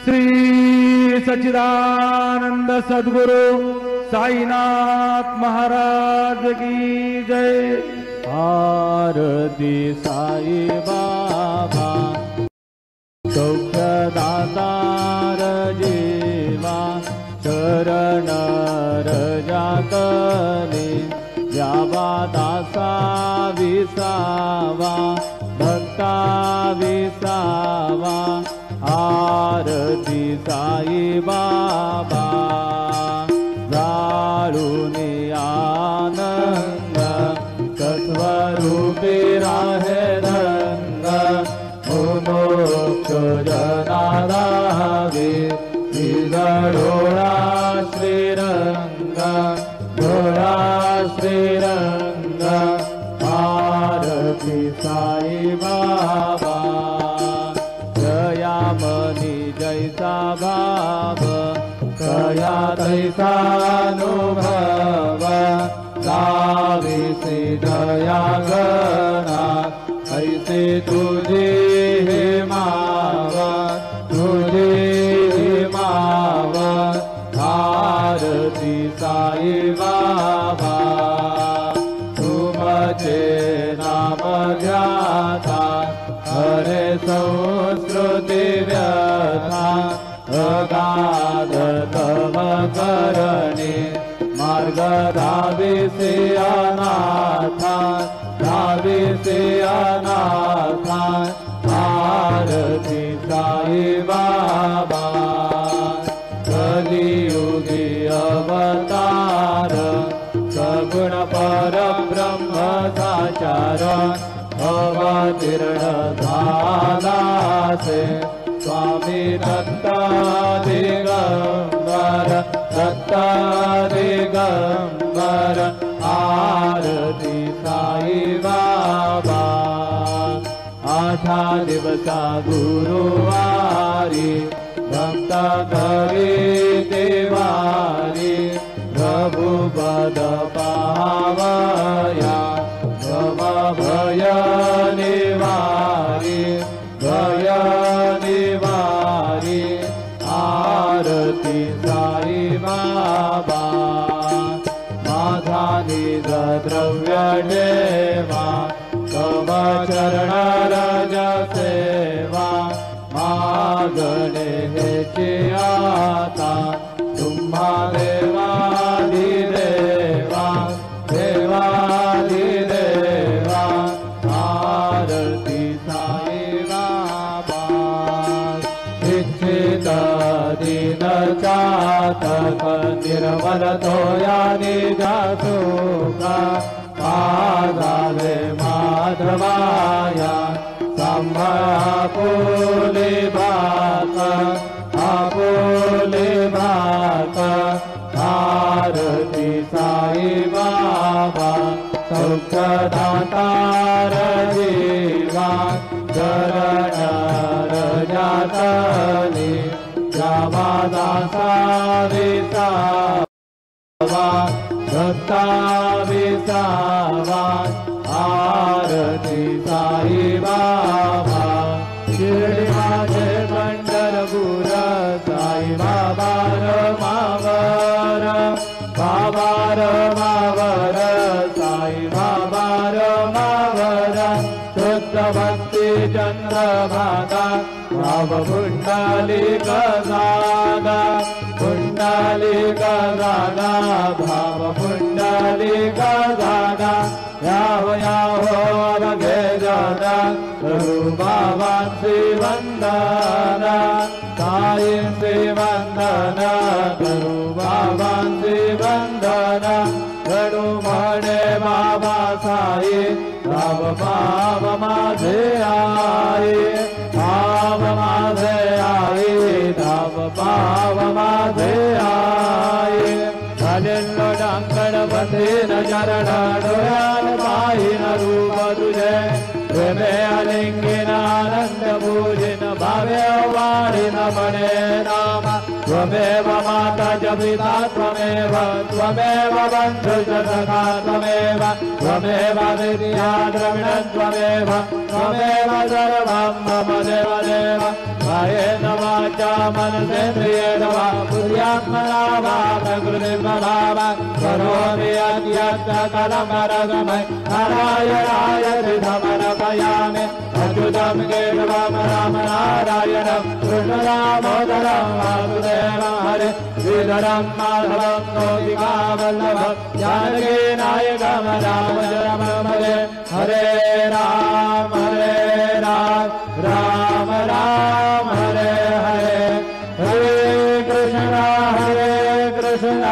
श्री सच्चिदानंद सद्गुरु साईनाथ महाराज की जय। आरती साई बाबा सौख्यदातार जीवा शरण रजातले जावा दासा विसावा भक्ता विसावा। आरती साई बाबा जाळूनी आनंद सत्वरूपी राहे रंग मोक्ष जनादावे डोळा श्रीरंग डोळा श्रीरंग। आरती साई बाबा जयामनी जैसा भाव कया तैसा अनुभव लाविसे दया गणा ऐसे तुझे हे मावा तुझे हे मावा। आरती साई बाबा तुमचे नाम घ्याता हरे संस्कृती व्यथा अगाध तव करणे मार्ग धाविसे अनाथा धाविसे अनाथा। आरती साई बाबा कलियुगी अवतार सगुण परब्रह्म साचार अवतीर्ण झालासे स्वामी दत्त दिगंबर दत्त दिगंबर। आरती साई बाबा आठा दिवसा गुरुवारी भक्त घरी देवारी प्रभु पद पावया भव भय निवारी भय निवारी। आरती साई बाबा माझा निज द्रव्य देवा तव चरण रज सेवा मागणे हेची आता तुम्हा देवाधिदेवा देवाधिदेवा। आरती साई बाबा इच्छित दीन चातक निर्मल तोया निजा सुखा पादाले माधवाया आपुले भात आपुले भात। आरती साई बाबा सौख्यदातार जीवा चरण रजातले जावा दासा विसावा भक्ता विसावा। आरती साई बाबा शिर्डी माझे पंढरपूर साई बाबा रमावर बाबा रमावर साई बाबा रमावर। शुद्ध भक्ती चंद्रभागा भाव पुंडलिक दादा पुंडलिक दादा भाव पुंडलिक दादा। याव यावो अवघे जदा गुरु बाबांची वंदना साईंची वंदना गुरु बाबांची वंदना। गणू म्हणे बाबा साई भाव भाव माझे आई भाव माझे आई धाव भाव माझे आई। झालेलो डांगण बंधीन चरण डोळ्यान पाहिन रूप तुझे प्रेमे अलिंगीन आनंद पूजिन भावे वाढीन म्हणे नाम त्वमेव माता च पिता त्वमेव त्वमेव बन्धु च सखा त्वमेव त्वमेव विद्या द्रविणं त्वमेव त्वमेव सर्वं मम देवदेव कायेन वाचा मनसेन्द्रियेण वा बुद्ध्यात्मना वा प्रकृतिर्भावात् करोमि यद्यत् सकलमरगमय नारायणाय समर्पयामि अच्युतं केशवं राम नारायणं कृष्णदामोदरं वासुदेवं हरे श्रीधरं माधवं गोपिकावल्लभं जानकीनायकं रामचरणं हरे राम राम राम हरे हरे हरे कृष्ण कृष्ण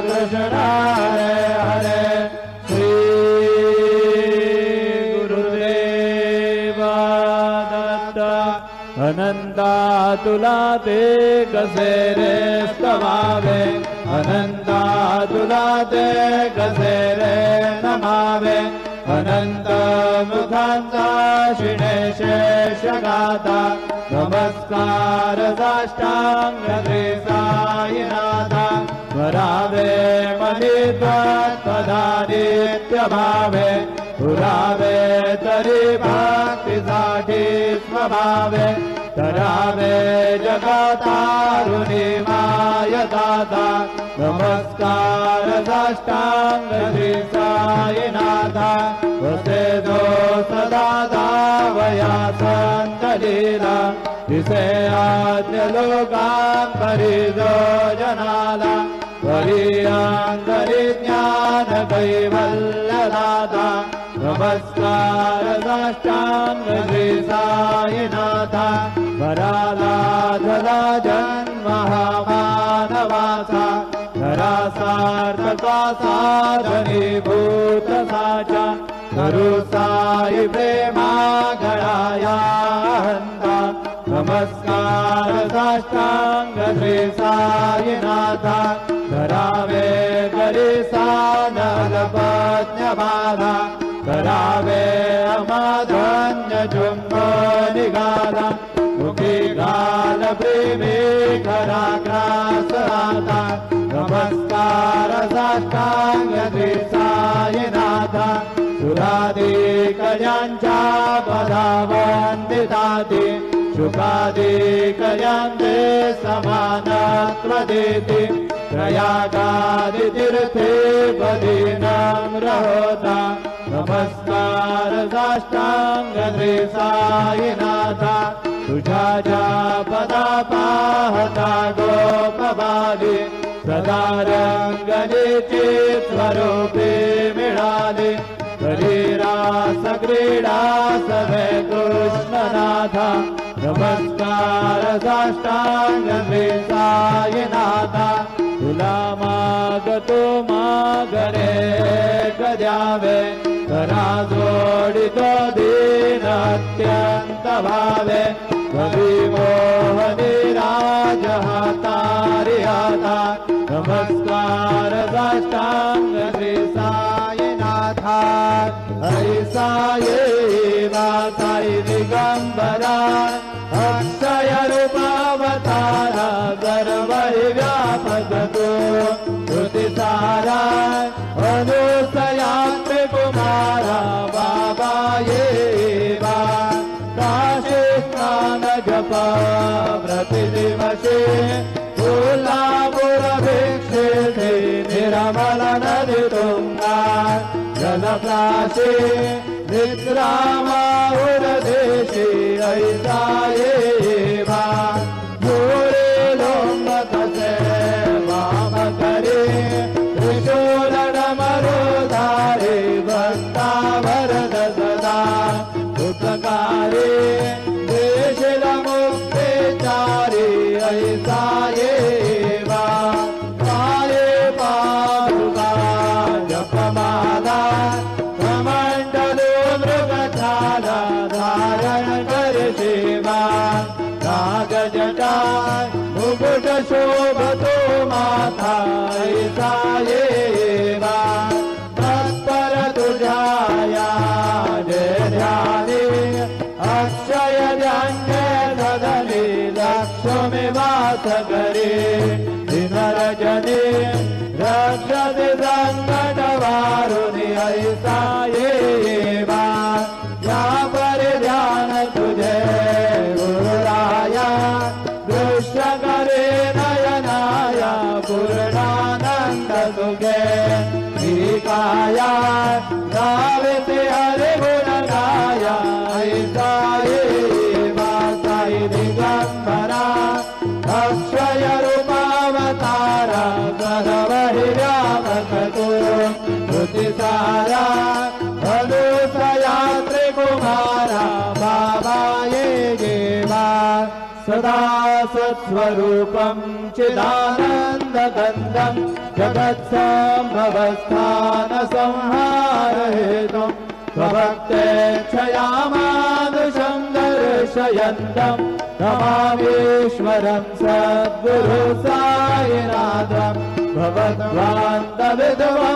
कृष्ण हरे हरे श्री गुरुदेव दत्त अनंता तुला ते कसे रे स्तवावे अनंता तुला ते कसे रे नमावे अनंत मुखांचा शिणे शेषगाता नमस्कार साष्टांग श्री साईनाथा स्मरावे मनित्वदादित्य भावे पुरावे तरी भक्तीसाठी स्वभावे तरावे जगतारुणी मायदाता नमस्कार साष्टांग श्री साईनाथा वसे जो सदा दावया संतलीला दिसे आद्य लोकांतरी जो जनाला परियांतरी ज्ञान कैवल्यदाता नमस्कार साष्टांग श्री साईनाथा वराला जन्म मानवाचा नरासार्थका साधनीभूत साचा करू साई प्रेमा गळाया हंता नमस्कार साष्टांग श्री साईनाथा धरावे करी सानलपज्ञ बाधा करावे अमाधन्य चुंबो निघाला मुखी घाल प्रेमी खरा ग्रास आता नमस्कार साष्टांग श्री साईनाथा सुरादिकयांच्या पदावंदिताति शुकादिकयांते समानत्व देति प्रयागादितीर्थे पदीनं रहोता नमस्कार साष्टांग श्री साईनाथा तुझ्या ज्या पदा पाहता गोपबाली सदा रंगनीची स्वरूपी मिळाली कधी रास क्रीडा सवे कृष्णनाथा नमस्कार साष्टांग श्री साईनाथा तुला मागतो मागणे द्यावे करा जोडितो दीन अत्यंत भावे कवी मोहनी राज हातारी हाता नमस्कार साष्टांग श्री साईनाथा हरी साई साई दिगंबरा अक्षय रूपावतारा सर्वहि व्यापक तो श्रुति सारा अनुसयात्रि कुमारा बाबा ये काशी स्नान जपा प्रतिदिवसे कोल्हापुरभिक्षे निरमल नदी तुंगा जनप्राशी निद्रामाहुरदेशी ऐसा ये भोरे लोंग कसे वाम करे त्रिशूलन मरोधारे भक्ता वरद सदा उपकारी देशिल मुक्तेचारी ऐसा ये काये पादुका जपमाला कमंडलो मृगछाला धारण कर शिवा नागजटा मुकुट शोभतो माथा ऐसा ये तत्पर तुझाया जय ध्यानी अक्षय ध्यान सदनी लक्ष विश्वमिवास करे दिनरजनी रक्षति संकटवारुणि ऐसा ये वा या परिध्यान तुझे गुरुराया दृश्य करे नयनाया पूर्णानंद सुखे काया गाविते हरि गुण गाया ऐसा ये वासाई दिगंबरा अक्षय रूपावतारा सर्वहि व्यापकतो श्रुतिसारा अनुसया त्रिकुमारा बाबा ये देवा सदा सत्स्वरूपं चिदानन्दगन्धं जगत्सम्भवस्थानसंहारहेतुं स्वभक्तेच्छयामानुषं दर्शयन्तं नमामीश्वरं सद्गुरु साईनाथं भवद्वान्तविधवौ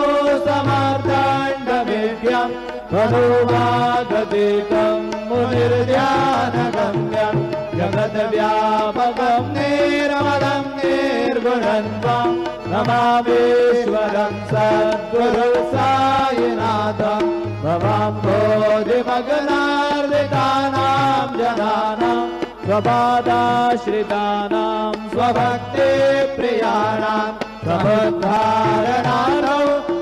समर्थाण्डमेभ्यं मनोभागतीतं मुनिर्ध्यानगम्यं जगद्व्यापकं निर्मलं निर्गुणन्तं नमामीश्वरं सद्गुरु साईनाथं भवाम्भोधिमग्नार्दितानां जनानां स्वपादाश्रितानां स्वभक्तिप्रियाणां समुद्धारणानौ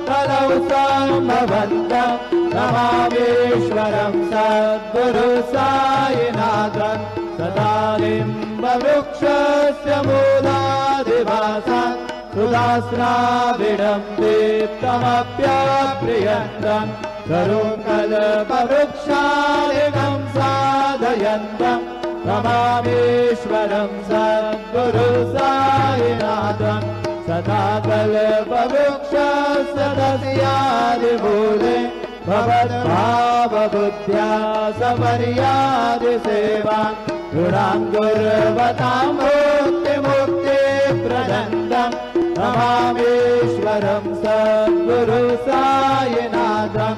कलौ सम्भवन्तं नमामीश्वरं सद्गुरु साईनाथं सदा निम्बवृक्षस्य मूलाधिवासं सुधास्राविडं दीप्तमप्यप्रियन्तं करुकल्पवृक्षादिकं साधयन्तं नमामीश्वरं सद्गुरु साईनाथं सदा कल्पवृक्षस्य तस्यादिमूले भवद्भावबुद्ध्या सपर्यादिसेवा गुणाङ्गुर्वतां मुक्तिप्रदन्तं नमामीश्वरं सद्गुरु साईनाथं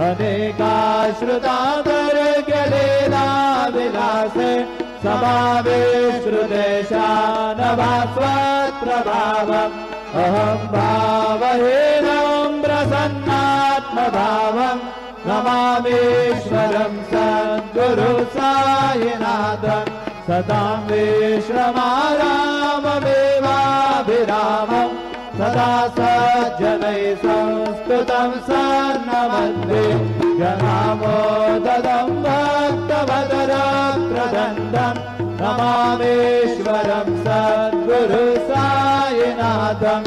अनेकाश्रुतादर्गलीलाविलासे समावेश्रुदेशानभास्वत्प्रभावम् अहं भावहीनं प्रसन्नात्मभावं नमामीश्वरं सद्गुरु साईनाथं सदां विश्वमाराममेवाभिरामं सदा सज्जनैः संस्तुतं सन्नमन्ये जनामोददं भक्तवदरप्रदन्दं नमामीश्वरं सद्गुरु साईनाथं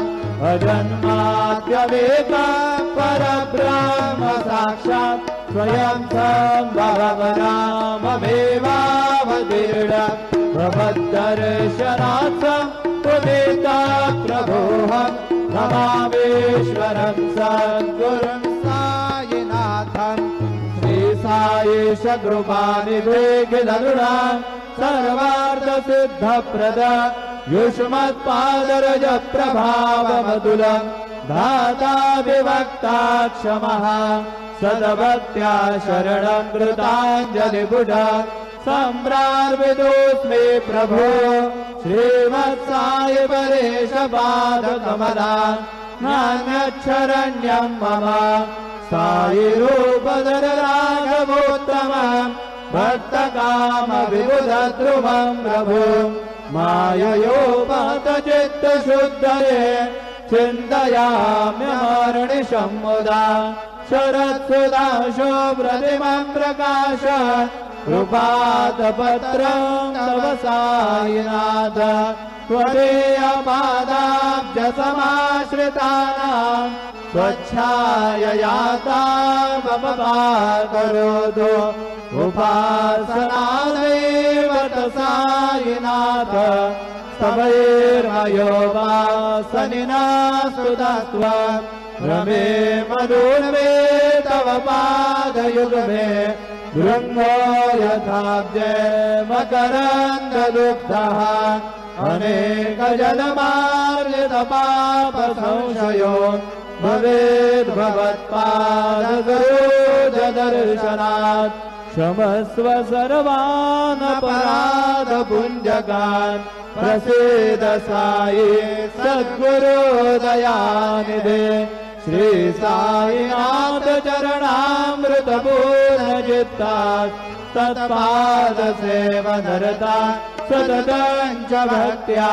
अजन्माद्यमेकं परब्रह्म साक्षात् स्वयं सम्भवनाममेवावतीर्णं भवद्दर्शनार्थं पुनीता प्रभोऽहं नमामीश्वरं सद्गुरुं साईनाथं श्रीसाईश कृपानिधे गिलरुणां सर्वार्थसिद्धप्रद युष्मत्पादरज प्रभावमतुलं धाता विभक्ताक्षमः सद्भक्त्या शरणं कृताञ्जलिपुटा सम्प्रार्पितोऽस्मि प्रभो श्रीमत्साई परेश पादकमला नान्यच्छरण्यं मम साई रूपधर राघवोत्तमं भक्तकामविबुधध्रुवं प्रभो माययोपहतचित्तशुद्धये चिन्तयाम्यहर्निशं मुदा शरत्सुधा शोभ्रतिमं प्रकाश कृपातपत्रं तव साईनाथ त्वदीयपादाब्जसमाश्रितानां स्वच्छाययातामपकारोतु उपासनादेव साईनाथ स्तवैर्मयो वासनिना स्तुतस्त्वा रमे मरुन्मे तव पादयुग्मे बृङ्गो यथाब्जे मकरन्ददुग्धः अनेकजलमार्जितपापसंशयो भवेद्भवत्पादगरोजदर्शनात् क्षमस्व सर्वान् अपराधपुञ्जकान् प्रसीद साई सद्गुरु दयानिधे श्री साईनाथ चरणामृत पूर्ण चित्ता तत्पाद सेवनरता सततं च भक्त्या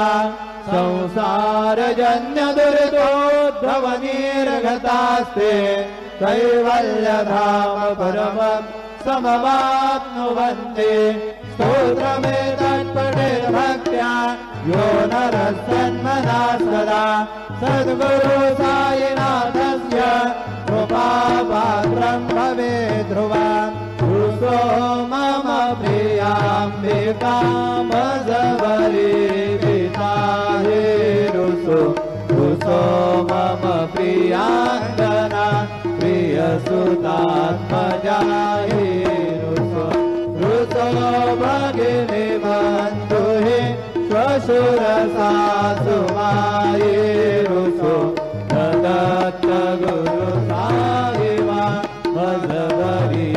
संसारजन्य दुरितोद्धवनिर्गतास्ते कैवल्यधाम परमं समवाप्नुवन्ति स्तोत्रमेतत्पठेद्भक्त्या यो नरः सन्मना सदा सद्गुरु साईनाथस्य कृपापात्रं भवेत् ध्रुवम् रुसो मम प्रियाम्बिकामजवरी विताहि रुसो रुसो मम प्रियाङ्गना प्रियसुतात्मजाहि रुसो रुसो भगिनी बन्धुहि श्वशुरसासुमायि रुसो दत्त गुरु साईमा मजवरी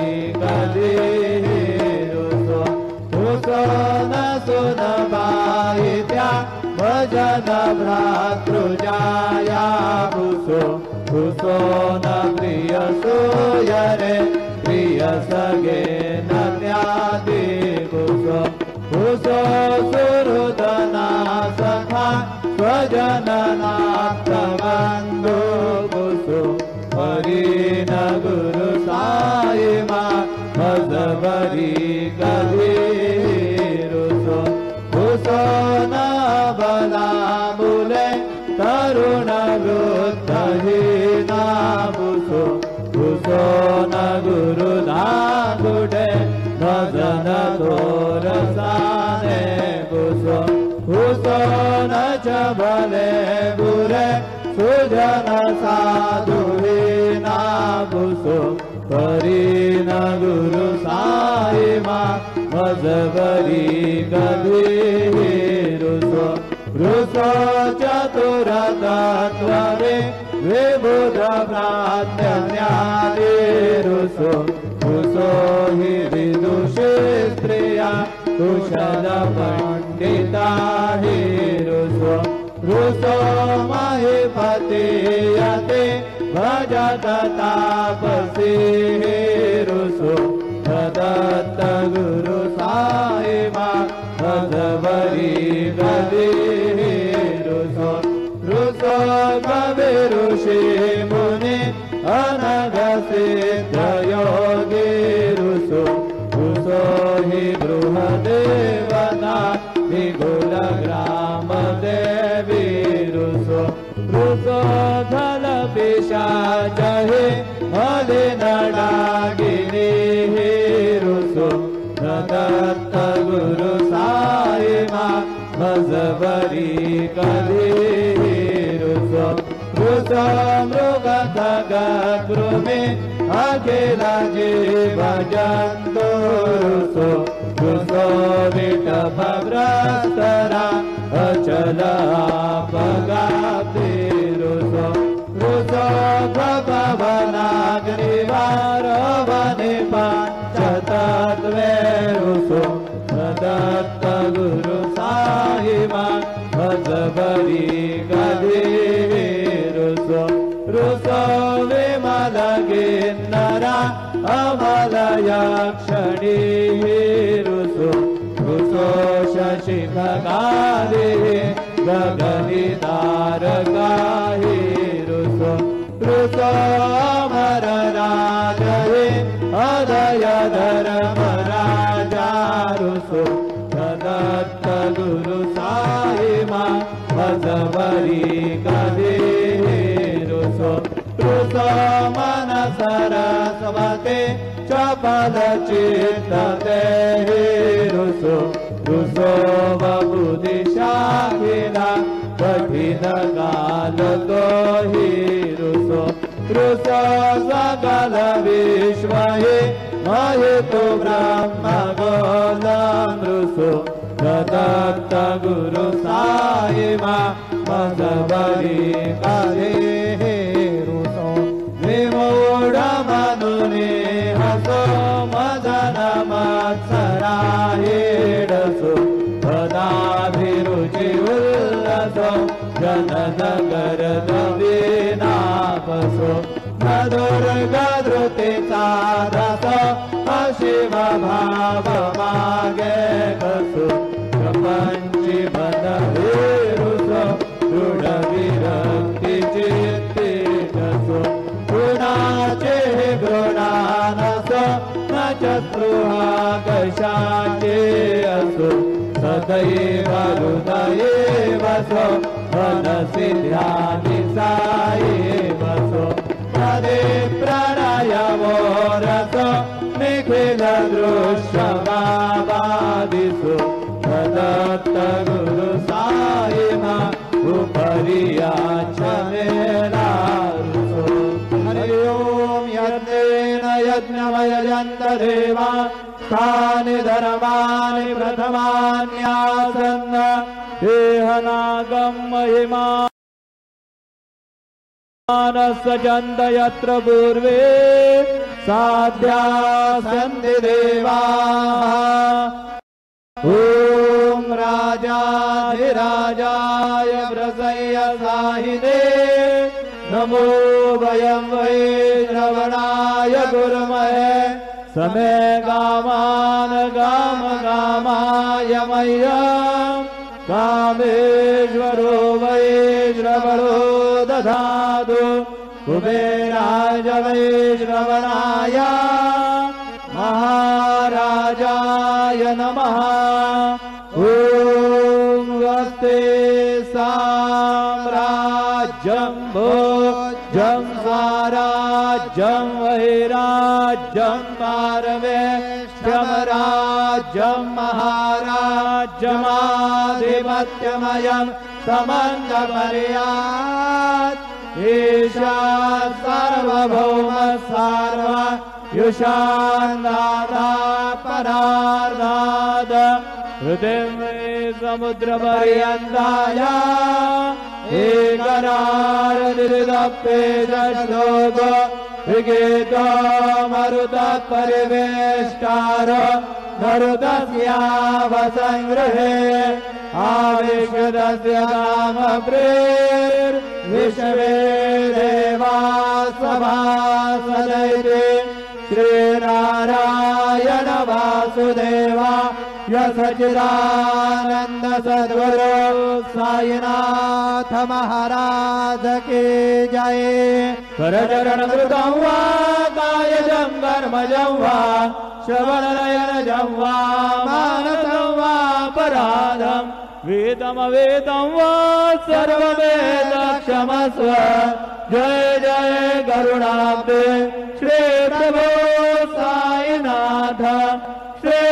रुसो रुसो न सुनबाहित्या भजन भ्रातृजाया रुसो रुसो न प्रिय सूयरे प्रिय सगे न न्यादि रुसो रुसो सुहृदना सखा स्वजननात्मबन्धु रुसो हरि न गुरु साईमा मजवरी गधी रुसो रुसो न बलाबुले तरुण वृद्धहीना रुसो रुसो न गुरु धागुडे भजन तोरसाने रुसो रुसो न च भले बुरे सुजन साधुहीना रुसो हरि न गुरु साईमा मजवरी गधी रुसो रुसो चतुरतत्त्वरे विबुध प्राज्ञादि रुसो रुसो हि विदुषे स्त्रिया कुशल पंडिता हि रुसो रुसो महिपतियते भजत तापसी रुसो दत्त गुरु साईमा मजवरी गदी रुसो रुसो कवि ऋषि मुनि अनघ सिद्ध योगी रुसो रुसो हि बृहदेवता विगुल ग्राम देवी रुसो रुसो धल पिशाचहि मलिन डागिनी रुसो दत्त गुरु साईमा मजवरी गधी रुसो रुसो मृग गृमे अखिल जीव जन्तु रुसो रुसो विटभ्रस्तरा अचल अपगाति रुसो रुसो भवनाग्निवारवनि पाञ्चतत्त्वे रुसो दत्त गुरु साईमा मजवरी गधी रुसो रुसो विमल किन्नरा अमल यक्षणी रुसो रुसो शशि खगादि गगनि तारकाहि रुसो रुसो अमर राजहि अदय धर्म राजा रुसो दत्त गुरु साईमा मजवरी गधी रुसो रुसो मन सरस्वती चपल चित्त देहि रुसो रुसो बबुधि शाखिला कठिन काल तोहि रुसो रुसो सकल विश्व महितु ब्रह्म गोलम रुसो दत्त गुरु साईमा मजवरी गधी रुसो विमूढ़ मनुनि हसो मदन उल्लसो जन नगर नवीना बसो न दुर्गा धृतीचा रसो अशिव भाव मागे कसो प्रपंची मन विरुसो दृढ विरक्ती चित्ती नसो गुणाचे गुणानसो न चतुहा कशाचे असो सदैव हृदये वसो मनसि ध्यानि साये वसो तदे प्रणयमो रसो निखिल दृश्यमावादिषु तदत्त गुरु सायिमा उपरियाचमेनारुषो हरि ओम यज्ञेन यज्ञमयजन्त देवा तानि धर्माणि प्रथमान्यासन् देहनागं महिमा सजन्त यत्र पूर्वे साध्या सन्ति देवाः ॐ राजाधिराजाय प्रसय्य साहिने नमो वयं वै श्रवणाय गुरुमहे समे कामान काम कामाय मह्यं कामेश्वरो वै श्रवणो दधातु कुबेराय वै श्रवणाय महाराजाय नमः ॐ वस्ते साम्राज्यं भोज्यं साराज्यं वैराज्यं पारमेष्ठ्यं राज्यं महाराज्यमाधिपत्यमयं समन्तपर्यात् ईशात् सार्वभौम सार्वयुषान्दाता परार्धात् हृदये समुद्रपर्यन्ताय एकरारदिदप्पेदश्लोक विगीतो मरुतपरिवेष्टार मरुतस्यावसङ्गृहे आविष्कृतस्य कामप्रेर्विश्वे देवा सभासदैते श्रीनारायण वासुदेवा सच्चिदानंद सद्गुरु साईनाथ महाराज की जय। करचरण कृतं वा कायजं कर्मजं वा श्रवणनयनजं वा मानसं वा पराधं वेदमवेदं वा सर्ववेद क्षमस्व। जय जय करुणाब्दे श्री प्रभो साईनाथ श्री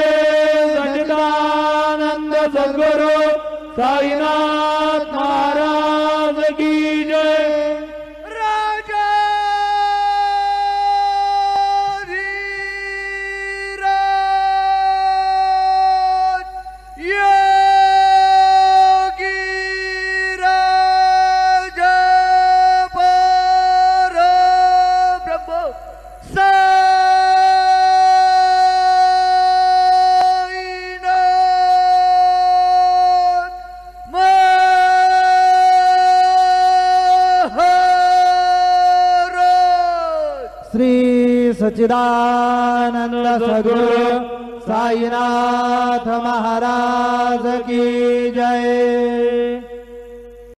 सच्चिदानंद सद्गुरु साईनाथ महाराज की जय। सच्चिदानंद सद्गुरु साईनाथ महाराज की जय।